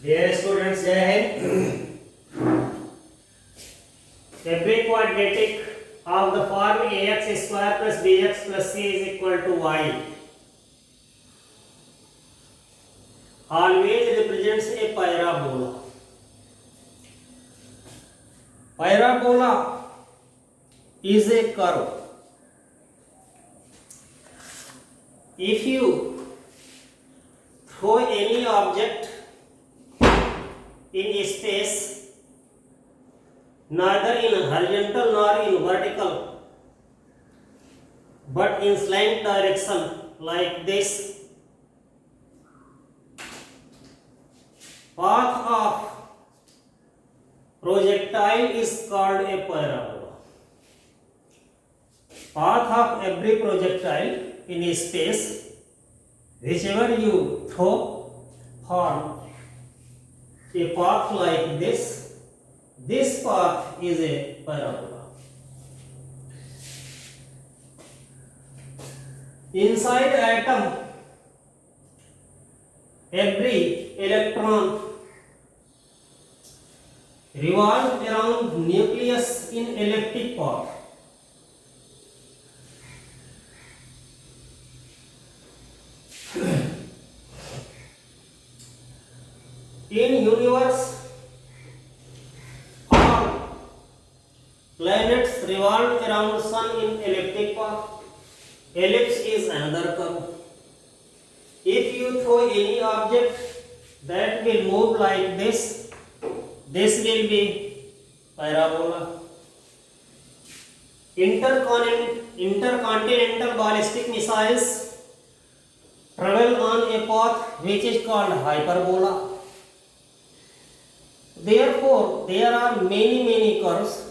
Dear students, Jai Hind. Every quadratic of the form ax square plus bx plus c is equal to y always represents a parabola. Parabola is a curve. If you throw any object in space, neither in horizontal nor in vertical, but in slant direction like this, path of projectile is called a parabola. Path of every projectile in space, whichever you throw, form a path like this. This path is a parabola. Inside atom, every electron revolves around nucleus in elliptic path. In universe, all planets revolve around sun in elliptic path. Ellipse is another curve. If you throw any object that will move like this will be parabola. Intercontinental ballistic missiles travel on a path which is called hyperbola. Therefore, there are many curves,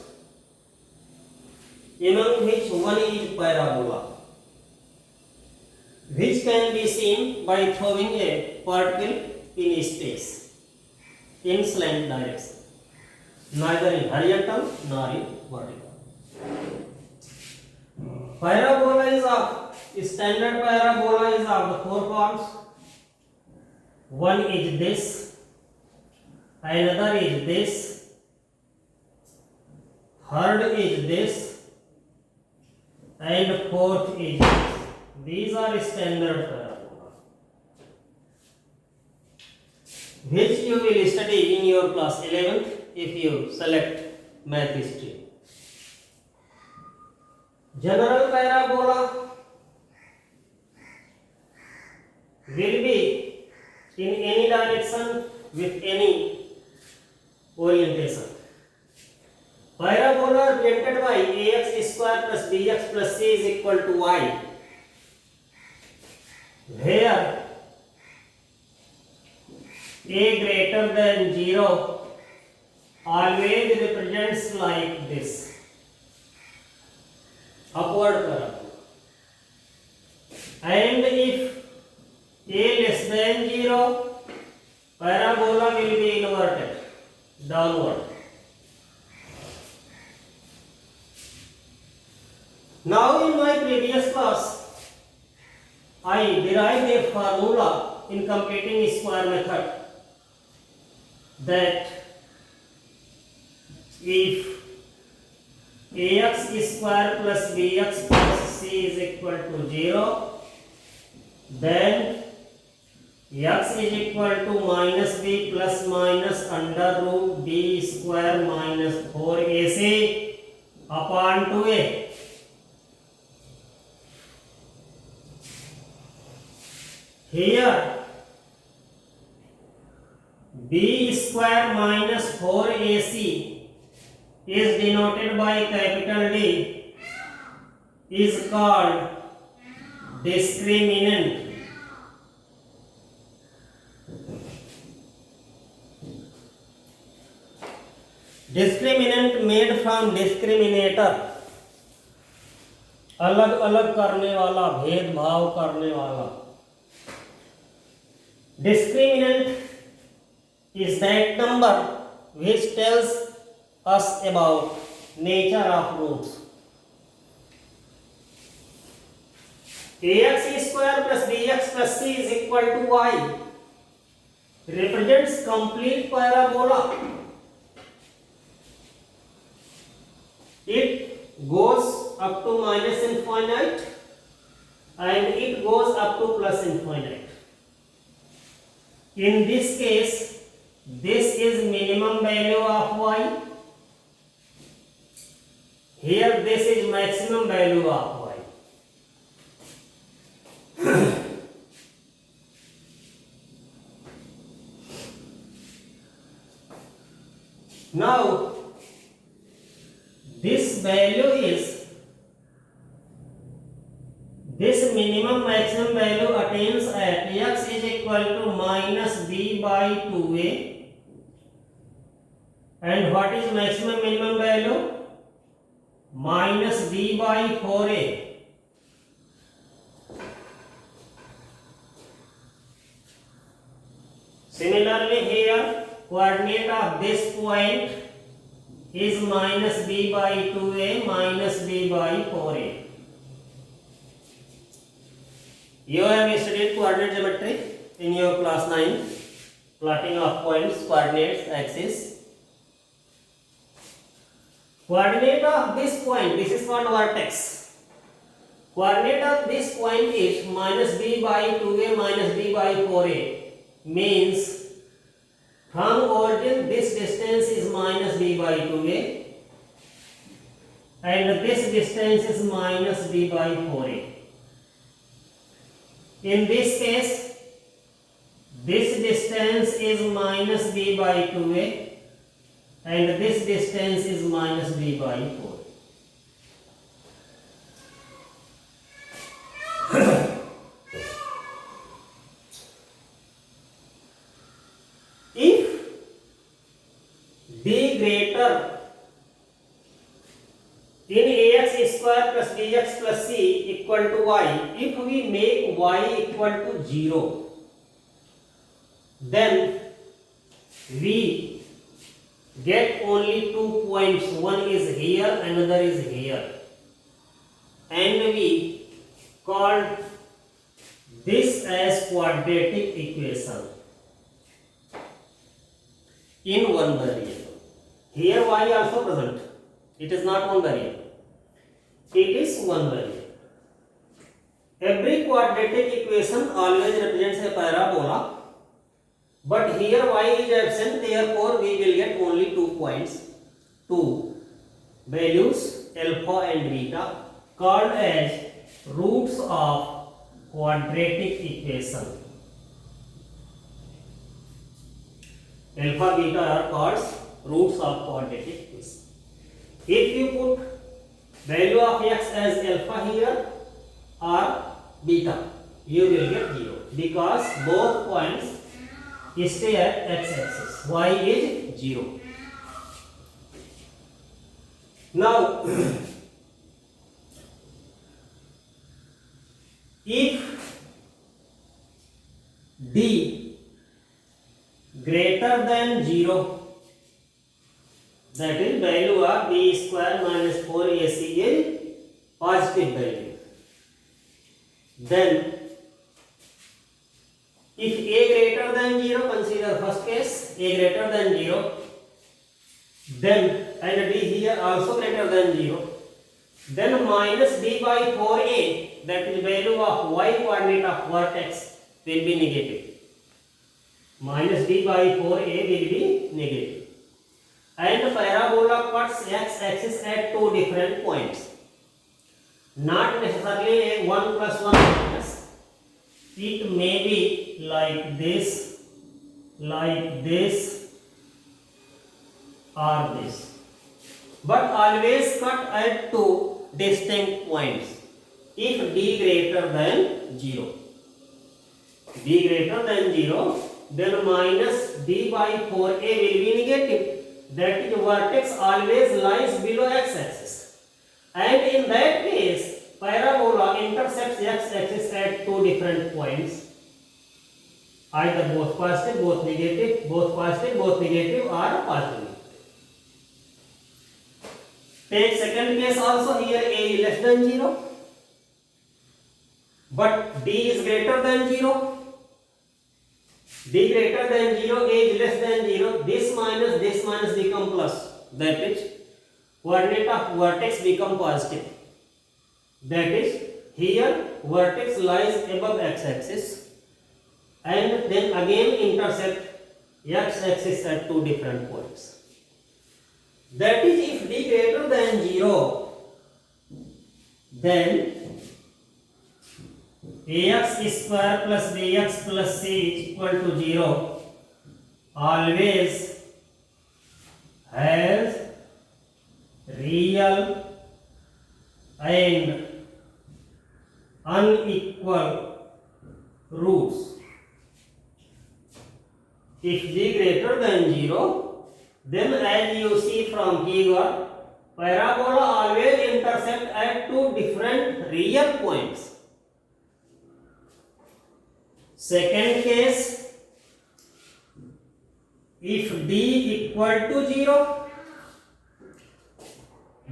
among which one is parabola, which can be seen by throwing a particle in space in slant direction, neither in horizontal nor in vertical. Parabola is of standard parabola is of the four forms. One is this, another is this, third is this, and fourth is this. These are standard parabola, which you will study in your class 11th if you select math stream. General parabola will be in any direction with any orientation. Parabola represented by ax square plus bx plus c is equal to y, where a greater than 0 always represents like this, upward parabola, and if a less than 0, parabola will be inverted, downward. Now in my previous class, I derived a formula in completing square method that if ax square plus bx plus c is equal to 0, then x is equal to minus b plus minus under root b square minus 4ac upon 2a. Here b square minus 4ac is denoted by capital D, is called discriminant. Discriminant made from discriminator, अलग अलग करने वाला, भेदभाव करने वाला. Discriminant is that number which tells us about nature of roots. ax square plus bx plus c is equal to y. represents complete parabola. It goes up to minus infinite and it goes up to plus infinite. In this case, this is minimum value of y. Here this is maximum value of y. Now this value is, this minimum maximum value attains at x is equal to minus b by 2a. And what is maximum minimum value? Minus b by 4a. Similarly here, coordinate of this point is minus b by 2a minus b by 4a. You have studied coordinate geometry in your class 9, plotting of points, coordinates, axis. Coordinate of this point, this is called vertex. Coordinate of this point is minus b by 2a minus b by 4a. Means from origin this distance is minus b by 2a and this distance is minus b by 4a. In this case, this distance is minus b by 2a and this distance is minus b by 4. If d greater in ax square plus bx plus c equal to y, if we make y equal to 0, then we get only 2 points. One is here, another is here, and we call this as quadratic equation in one variable. Here y also present. It is not one variable. It is one variable. Every quadratic equation always represents a parabola, but here y is absent, therefore we will get only 2 points, 2 values alpha and beta, called as roots of quadratic equation. Alpha beta are called roots of quadratic equation. If you put value of x as alpha here or beta, you will get 0 because both points stay at x-axis. Y is 0. Now, if d greater than 0, that is value of b square minus 4ac is positive value, then if a greater than 0, consider first case, a greater than 0, then and d here also greater than 0, then minus b by 4a, that is value of y coordinate of vertex, will be negative. Minus b by 4a will be negative. And parabola cuts x-axis at 2 different points. Not necessarily a 1 plus 1 minus. It may be like this, or this. But always cut at 2 distinct points. If d greater than 0. D greater than 0, then minus d by 4a will be negative. That is, vertex always lies below x-axis, and in that case parabola intersects x-axis at 2 different points, either both positive, both negative, both positive, both negative, or positive. Take second case also. Here a is less than 0, but d is greater than 0. d greater than 0, is less than 0, this minus become plus. That is, coordinate of vertex become positive. That is, here vertex lies above x-axis and then again intersect x-axis at two different points. That is, if d greater than 0, then ax square plus bx plus c is equal to 0 always has real and unequal roots. If d greater than 0, then as you see from figure, parabola always intersect at two different real points. Second case, if d equal to 0,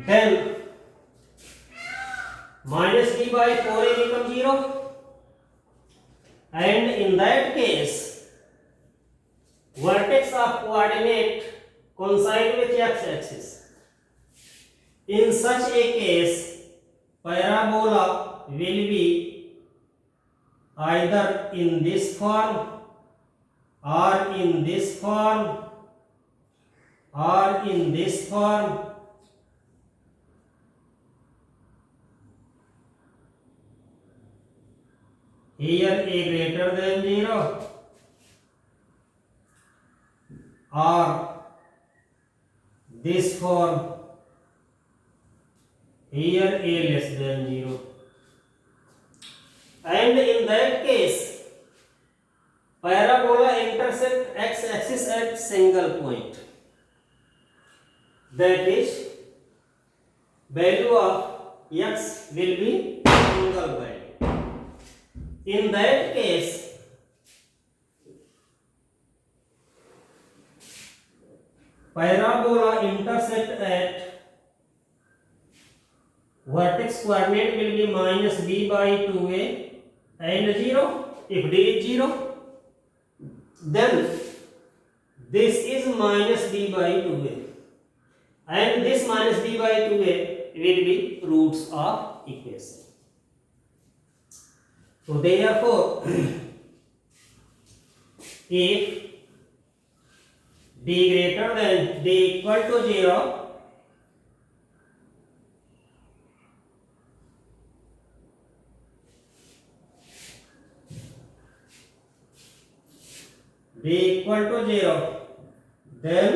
then minus d by 4a become 0, and in that case vertex of coordinate coincide with x-axis. In such a case, parabola will be either in this form or in this form or in this form. Here a greater than 0 or this form, here a less than 0. And in that case, parabola intersect x-axis at single point. That is, value of x will be single value. In that case, parabola intersect at vertex coordinate will be minus b by 2a and 0. If d is 0, then this is minus b by 2a, and this minus b by 2a will be roots of equation. So therefore, if d greater than d equal to 0, d equal to 0, then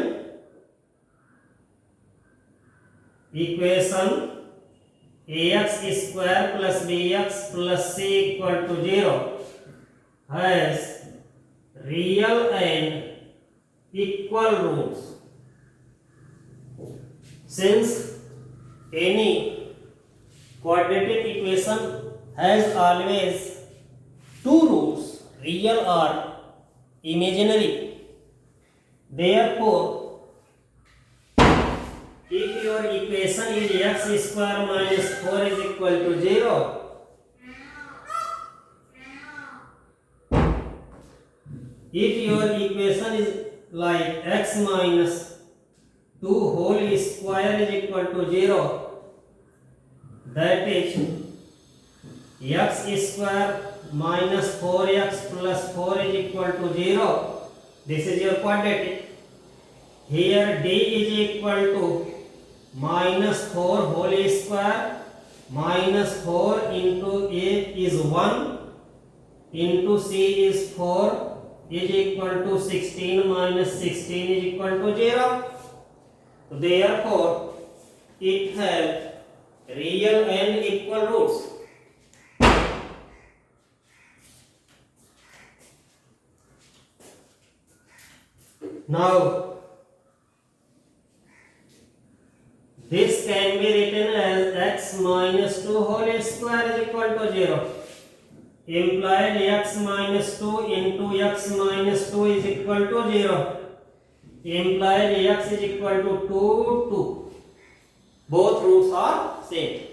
equation ax square plus bx plus c equal to 0 has real and equal roots. Since any quadratic equation has always two roots, real or imaginary, therefore if your equation is x square minus 4 is equal to 0, if your equation is like x minus 2 whole square is equal to 0, that is x square minus 4x plus 4 is equal to 0. This is your quadratic. Here d is equal to minus 4 whole square minus 4 into a is 1 into c is 4 is equal to 16 minus 16 is equal to 0. So therefore it has real and equal roots. Now this can be written as x minus 2 whole square is equal to 0. Implied x minus 2 into x minus 2 is equal to 0. Implied x is equal to 2. Both roots are same.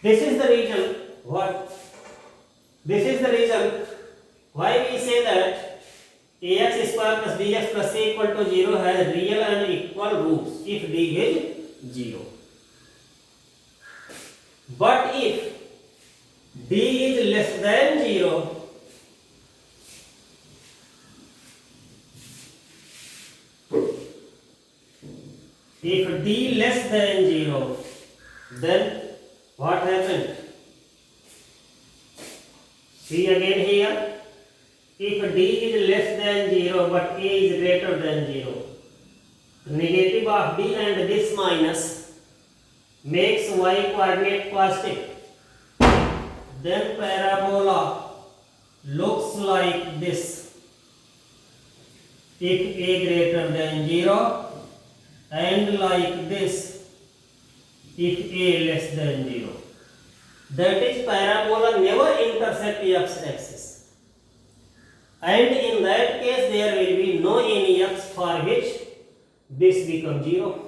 This is the reason why we say that ax square plus bx plus c equal to 0 has real and equal roots if d is 0. But if d is less than 0, if d less than 0, then what happened? See again here. If d is less than 0 but a is greater than 0, negative of d and this minus makes y coordinate positive. Then parabola looks like this. If a greater than 0 and like this if a less than 0. That is, parabola never intersect x-axis. And in that case there will be no any x for which this becomes 0.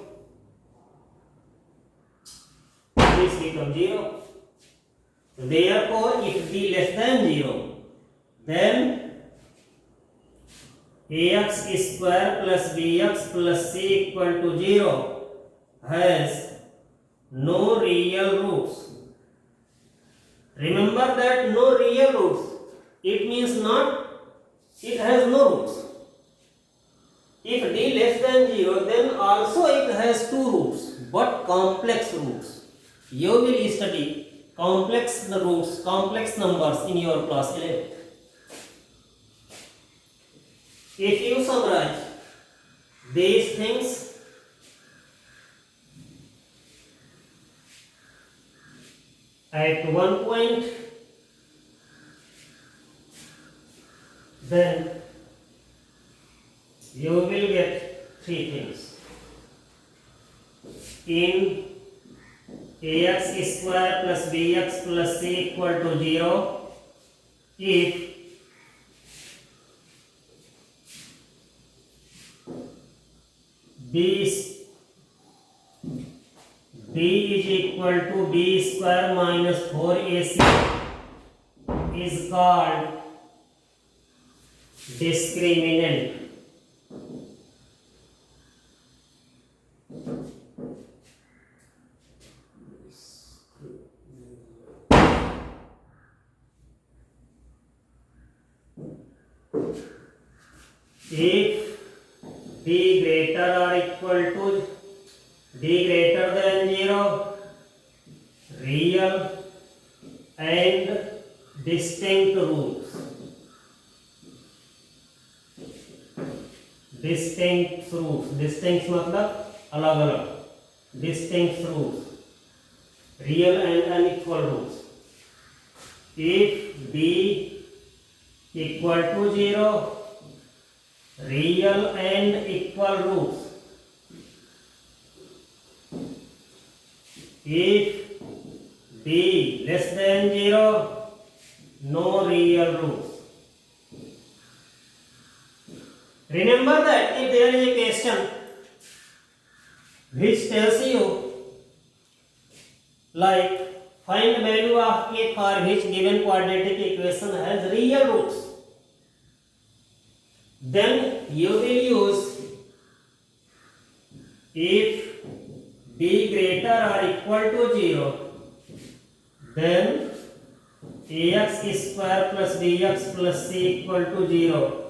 This becomes 0. Therefore, if d less than 0, then ax square plus bx plus c equal to 0 has no real roots. Remember that no real roots. It means not, it has no roots. If d less than 0, then also it has two roots, but complex roots. You will study complex roots, complex numbers in your class 11. If you summarize these things, at one point, then you will get three things. In ax square plus bx plus c equal to 0, if b is equal to b square minus 4ac is called discriminant. If d greater or equal to d greater than 0, real and distinct roots. Distinct roots. Distinct मतलब अलग अलग. Distinct roots. Real and unequal roots. If d equal to 0, real and equal roots. If d less than 0, no real roots. Remember that if there is a question which tells you like find value of a for which given quadratic equation has real roots, then you will use if b greater or equal to 0, then ax square plus bx plus c equal to 0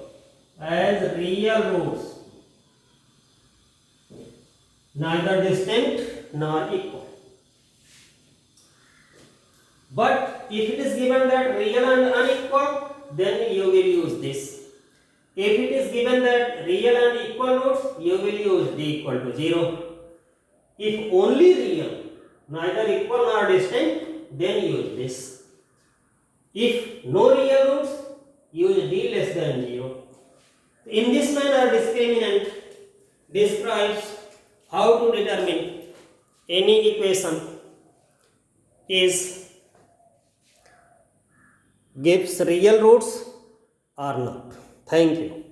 as real roots, neither distinct nor equal. But if it is given that real and unequal, then you will use this. If it is given that real and equal roots, you will use d equal to 0. If only real, neither equal nor distinct, then use this. If no real roots, use d less than 0. In this manner, discriminant describes how to determine any equation gives real roots or not. Thank you.